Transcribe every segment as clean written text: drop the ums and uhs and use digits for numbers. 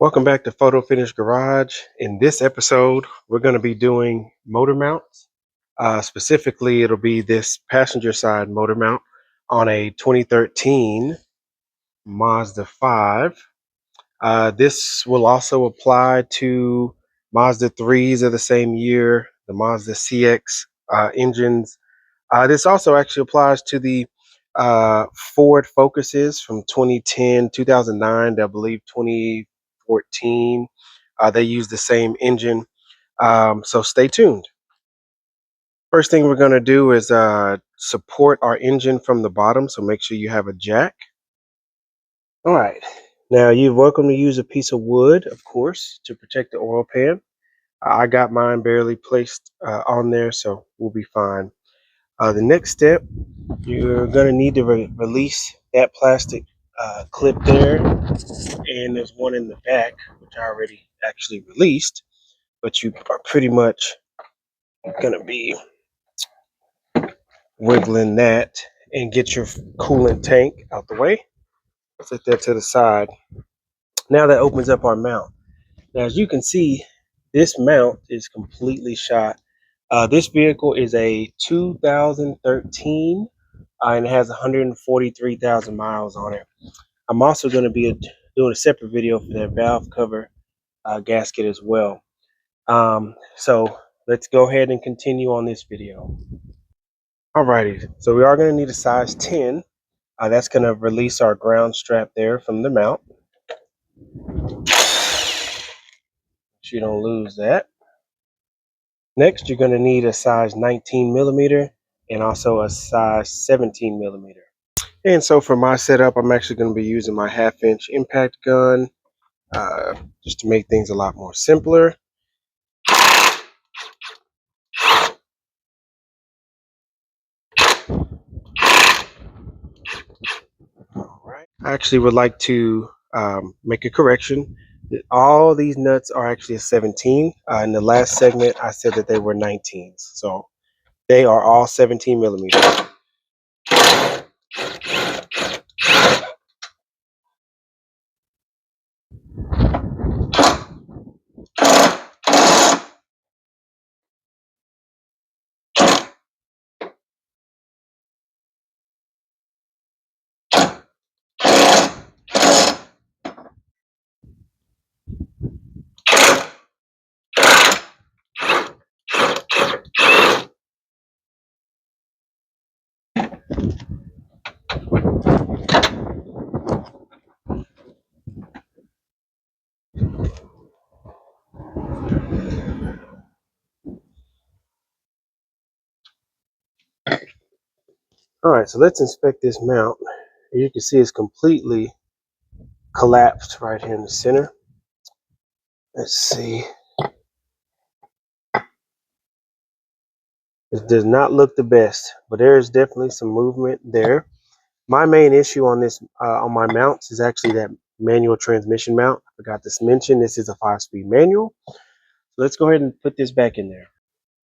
Welcome back to Photo Finish Garage. In this episode, we're going to be doing motor mounts. Specifically, it'll be this passenger side motor mount on a 2013 Mazda 5. This will also apply to Mazda 3s of the same year, the Mazda CX engines. This also actually applies to the Ford Focuses from 2010, 2009, I believe 2014. They use the same engine. So stay tuned. First thing we're going to do is support our engine from the bottom. So make sure you have a jack. All right. Now you're welcome to use a piece of wood, of course, to protect the oil pan. I got mine barely placed on there, so we'll be fine. The next step, you're going to need to release that plastic clip there, and there's one in the back which I already actually released, but you are pretty much going to be wiggling that and get your coolant tank out the way. Set that to the side. Now that opens up our mount. Now as you can see, this mount is completely shot. This vehicle is a 2013 and it has 143,000 miles on it. I'm also going to be doing a separate video for that valve cover gasket as well. So let's go ahead and continue on this video. Alrighty, so we are going to need a size 10. That's going to release our ground strap there from the mount. So you don't lose that. Next, you're going to need a size 19 millimeter and also a size 17 millimeter. And so for my setup, I'm actually going to be using my 1/2-inch impact gun just to make things a lot more simpler. All right. I actually would like to make a correction. All these nuts are actually a 17. In the last segment, I said that they were 19s. So they are all 17 millimeters. All right, so let's inspect this mount. You can see it's completely collapsed right here in the center. Let's see. It does not look the best, but there is definitely some movement there. My main issue on this, on my mounts, is actually that manual transmission mount. I forgot to mention this is a 5-speed manual. So let's go ahead and put this back in there.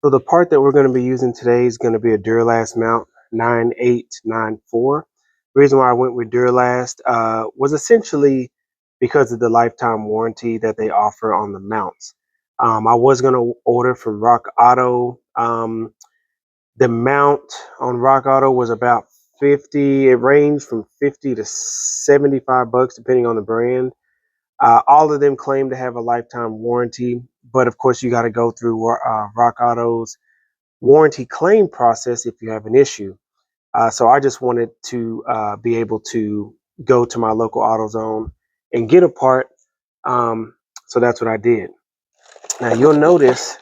So the part that we're going to be using today is going to be a Duralast mount 9894. The reason why I went with Duralast was essentially because of the lifetime warranty that they offer on the mounts. I was going to order from Rock Auto. The mount on Rock Auto was about 50. It ranged from 50 to 75 bucks depending on the brand. All of them claim to have a lifetime warranty, but of course you got to go through Rock Auto's warranty claim process if you have an issue. So I just wanted to be able to go to my local AutoZone and get a part. So that's what I did. Now you'll notice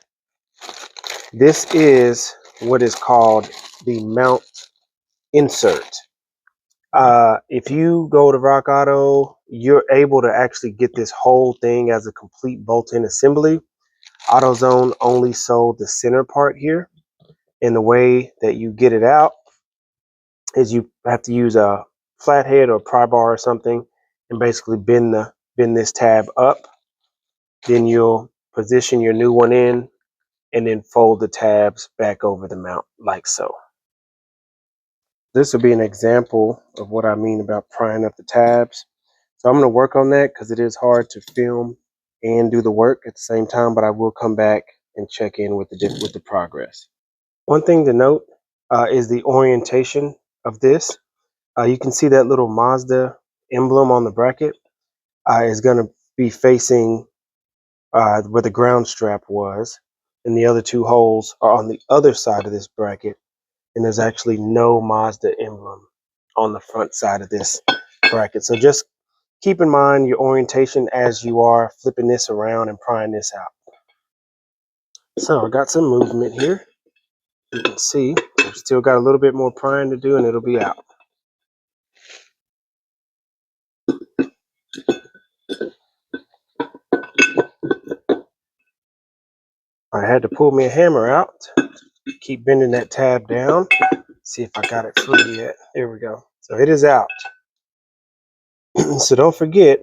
this is what is called the mount insert. If you go to Rock Auto, you're able to actually get this whole thing as a complete bolt-in assembly. AutoZone only sold the center part here, and the way that you get it out is you have to use a flathead or a pry bar or something and basically bend this tab up. Then you'll position your new one in and then fold the tabs back over the mount like so. This will be an example of what I mean about prying up the tabs. So I'm going to work on that because it is hard to film and do the work at the same time, but I will come back and check in with the progress. One thing to note is the orientation of this. You can see that little Mazda emblem on the bracket is going to be facing where the ground strap was, and the other two holes are on the other side of this bracket, and there's actually no Mazda emblem on the front side of this bracket. So just keep in mind your orientation as you are flipping this around and prying this out. So I got some movement here. You can see I've still got a little bit more prying to do and it'll be out. I had to pull me a hammer out. Keep bending that tab down. See if I got it free yet. There we go. So it is out. So don't forget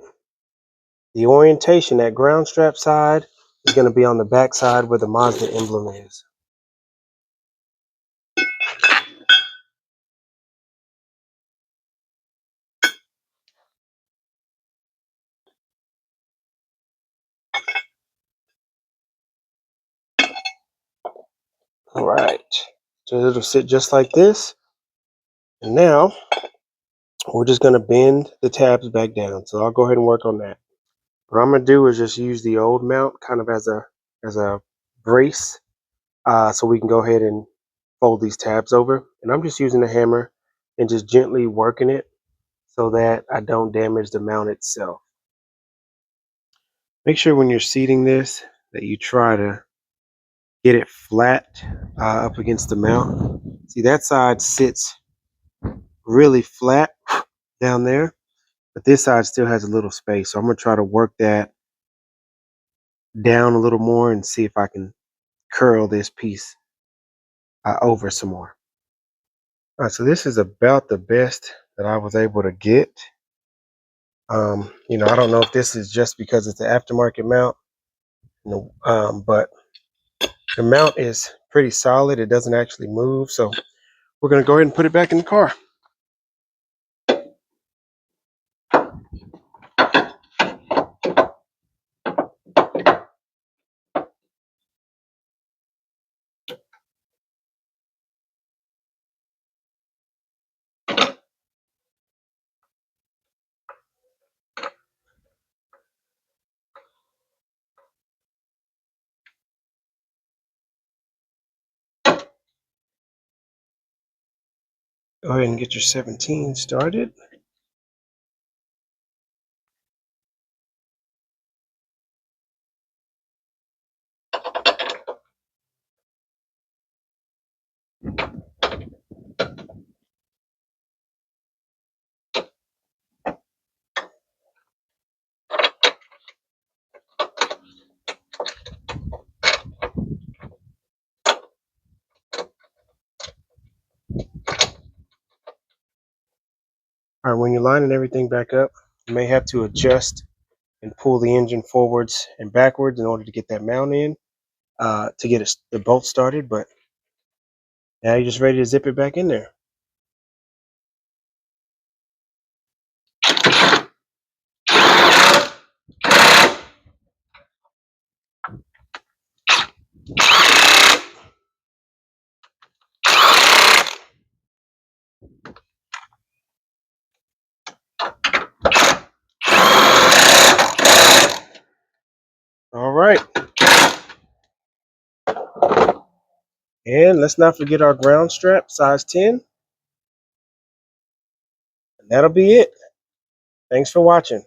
the orientation. That ground strap side is going to be on the back side where the Mazda emblem is. All right. So it'll sit just like this. And now we're just going to bend the tabs back down. So I'll go ahead and work on that. What I'm going to do is just use the old mount kind of as a brace, so we can go ahead and fold these tabs over. And I'm just using a hammer and just gently working it so that I don't damage the mount itself. Make sure when you're seating this that you try to get it flat up against the mount. See, that side sits really flat down there, but this side still has a little space. So I'm going to try to work that down a little more and see if I can curl this piece over some more. All right, so this is about the best that I was able to get. I don't know if this is just because it's an aftermarket mount, but the mount is pretty solid. It doesn't actually move. So we're going to go ahead and put it back in the car. Go ahead and get your 17 started. All right, when you're lining everything back up, you may have to adjust and pull the engine forwards and backwards in order to get that mount in, to get the bolt started. But now you're just ready to zip it back in there. All right. And let's not forget our ground strap, size 10. And that'll be it. Thanks for watching.